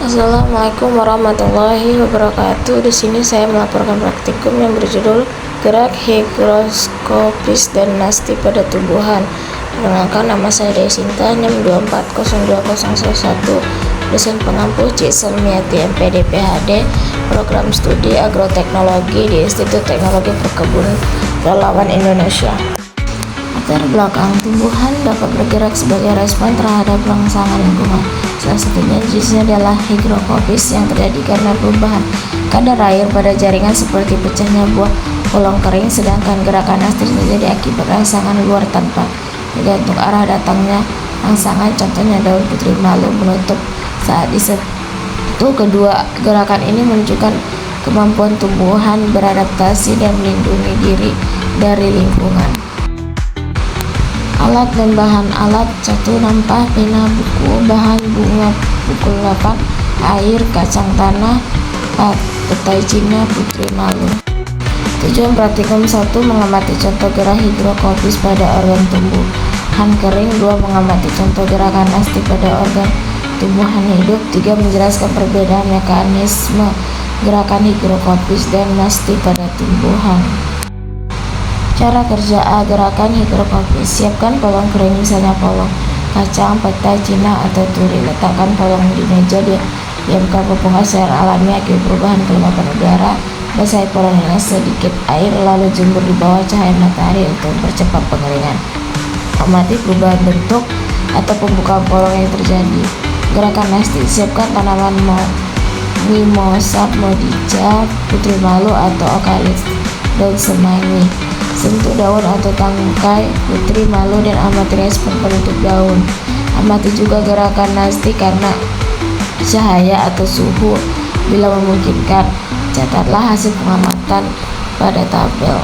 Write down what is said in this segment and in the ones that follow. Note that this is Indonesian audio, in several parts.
Assalamualaikum warahmatullahi wabarakatuh. Di sini saya melaporkan praktikum yang berjudul Gerak Higroskopis dan Nasti pada Tumbuhan. Perkenalkan, nama saya Desinta, NIM 2402011, dosen pengampu Cisel Miati MPD PhD, program studi agroteknologi di Institut Teknologi Perkebunan Relawan Indonesia. Latar belakang tumbuhan dapat bergerak sebagai respon terhadap rangsangan lingkungan. Salah satunya jenisnya adalah higrokopis yang terjadi karena perubahan kadar air pada jaringan seperti pecahnya buah kolong kering, sedangkan gerakan nasti terjadi akibat rangsangan luar tanpa tergantung arah datangnya rangsangan. Contohnya daun putri malu menutup saat disentuh. Kedua gerakan ini menunjukkan kemampuan tumbuhan beradaptasi dan melindungi diri dari lingkungan. Alat dan bahan alat: 1. Nampah, pena, buku. Bahan: bunga pukul 8, air, kacang tanah, petai Cina, putri malu. Tujuan praktikum: 1. Mengamati contoh gerak higrokopis pada organ tumbuhan kering. 2. Mengamati contoh gerakan nasti pada organ tumbuhan hidup. 3. Menjelaskan perbedaan mekanisme gerakan higrokopis dan nasti pada tumbuhan. Cara kerja A. Gerakan higrokopis: siapkan polong kering, misalnya polong kacang, petai Cina, atau turi. Letakkan polong di meja, diamkan pemrosesan alami akibat perubahan kelembapan udara. Basahi polong dengan sedikit air, lalu jemur di bawah cahaya matahari untuk mempercepat pengeringan. Amati perubahan bentuk atau pembukaan polong yang terjadi. Gerakan nasti: siapkan tanaman mimosa, modica, putri malu, atau okalis, daun semanggi. Sentuh daun atau tangkai putri malu dan amati respon penutup daun. Amati juga gerakan nasti karena cahaya atau suhu bila memungkinkan. Catatlah hasil pengamatan pada tabel.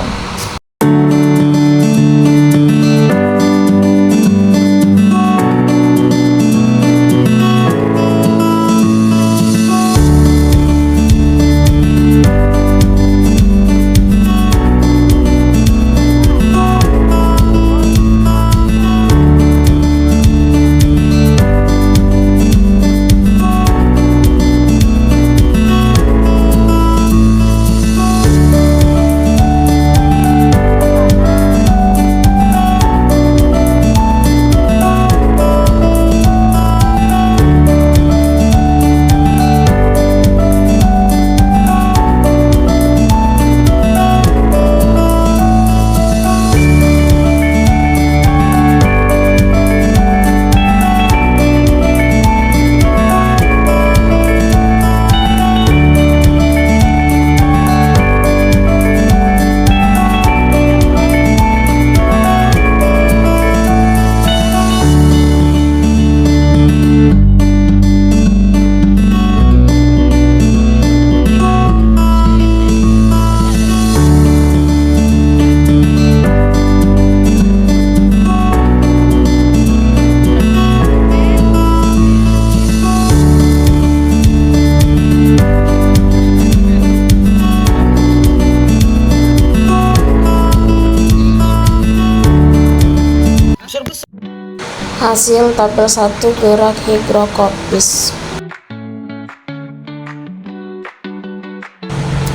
Hasil tabel 1 gerak higrokopis.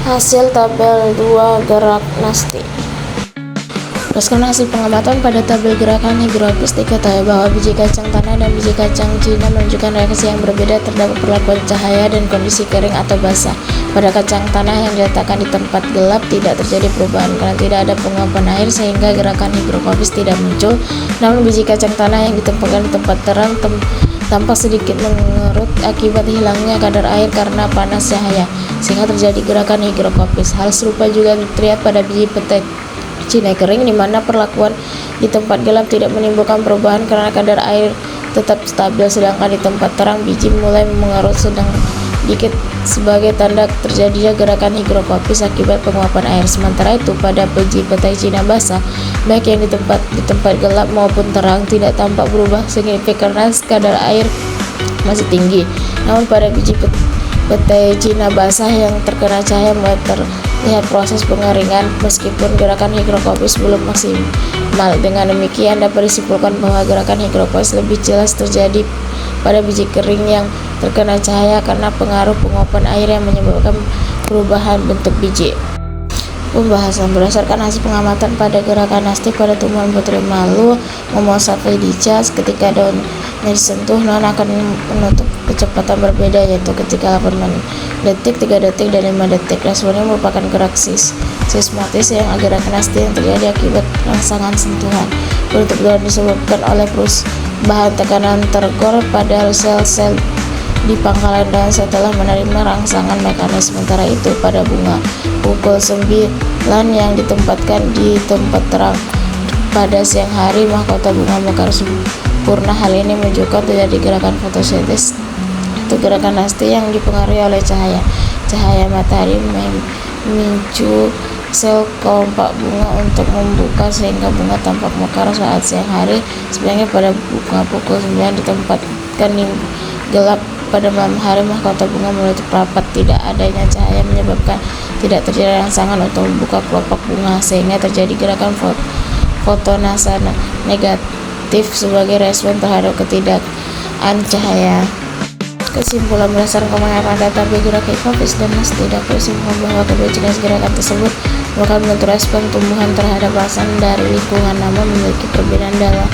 Hasil tabel 2 gerak nasti. Berdasarkan hasil pengamatan pada tabel gerakan higrokopis, diketahui bahwa biji kacang tanah dan biji kacang Cina menunjukkan reaksi yang berbeda terhadap perlakuan cahaya dan kondisi kering atau basah. Pada kacang tanah yang diletakkan di tempat gelap tidak terjadi perubahan karena tidak ada penguapan air sehingga gerakan higrokopis tidak muncul. Namun biji kacang tanah yang ditempatkan di tempat terang tampak sedikit mengerut akibat hilangnya kadar air karena panas cahaya sehingga terjadi gerakan higrokopis. Hal serupa juga terlihat pada biji petai Cina kering, di mana perlakuan di tempat gelap tidak menimbulkan perubahan karena kadar air tetap stabil, sedangkan di tempat terang biji mulai mengerut sedikit sebagai tanda terjadinya gerakan higrokopis akibat penguapan air. Sementara itu pada biji petai Cina basah, baik yang di tempat gelap maupun terang, tidak tampak berubah signifikan karena kadar air masih tinggi. Namun pada biji petai Cina basah yang terkena cahaya mulai terlihat proses pengeringan meskipun gerakan higrokopis belum maksimal. Dengan demikian dapat disimpulkan bahwa gerakan higrokopis lebih jelas terjadi pada biji kering yang terkena cahaya karena pengaruh penguapan air yang menyebabkan perubahan bentuk biji. Pembahasan berdasarkan hasil pengamatan pada gerakan nasti pada tumbuhan putri malu Momo saphidica, ketika daunnya disentuh non akan menutup kecepatan berbeda, yaitu ketika 8 detik, 3 detik, dan 5 detik. Responnya merupakan gerak sismatis yang gerakan nasti yang terjadi akibat rangsangan sentuhan. Bentuk daun disebabkan oleh perubahan tekanan tergor pada sel-sel di pangkalan daun setelah menerima rangsangan mekanis. Sementara itu pada bunga pukul 9 yang ditempatkan di tempat terang pada siang hari, mahkota bunga mekar sempurna. Hal ini menunjukkan terjadi gerakan fotosintesis atau gerakan nasti yang dipengaruhi oleh cahaya matahari memicu sel kelopak bunga untuk membuka sehingga bunga tampak mekar saat siang hari. Sebaliknya pada bunga pukul 9 ditempatkan di gelap pada malam hari, mahkota bunga menutup rapat. Tidak adanya cahaya menyebabkan tidak terjadi rangsangan untuk membuka kelopak bunga, sehingga terjadi gerakan fotonasa negatif sebagai respon terhadap ketidakadaan cahaya. Kesimpulan berdasarkan pengamatan data biografi hipofis dan nasti dapat disimpulkan bahwa kedua jenis gerakan tersebut merupakan bentuk respon tumbuhan terhadap rangsangan dari lingkungan, namun memiliki perbedaan dalam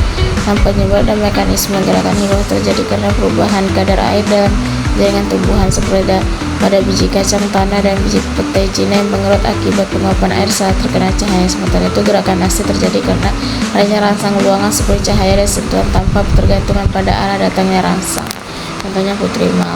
penyebab dan mekanisme. Gerakan hipof terjadi karena perubahan kadar air dalam jaringan tumbuhan seperti pada biji kacang tanah dan biji petai Cina yang mengerut akibat penguapan air saat terkena cahaya. Sementara itu gerakan nasti terjadi karena adanya rangsang luangan seperti cahaya dan sentuhan tanpa ketergantungan pada arah datangnya rangsang. Contohnya putri malu.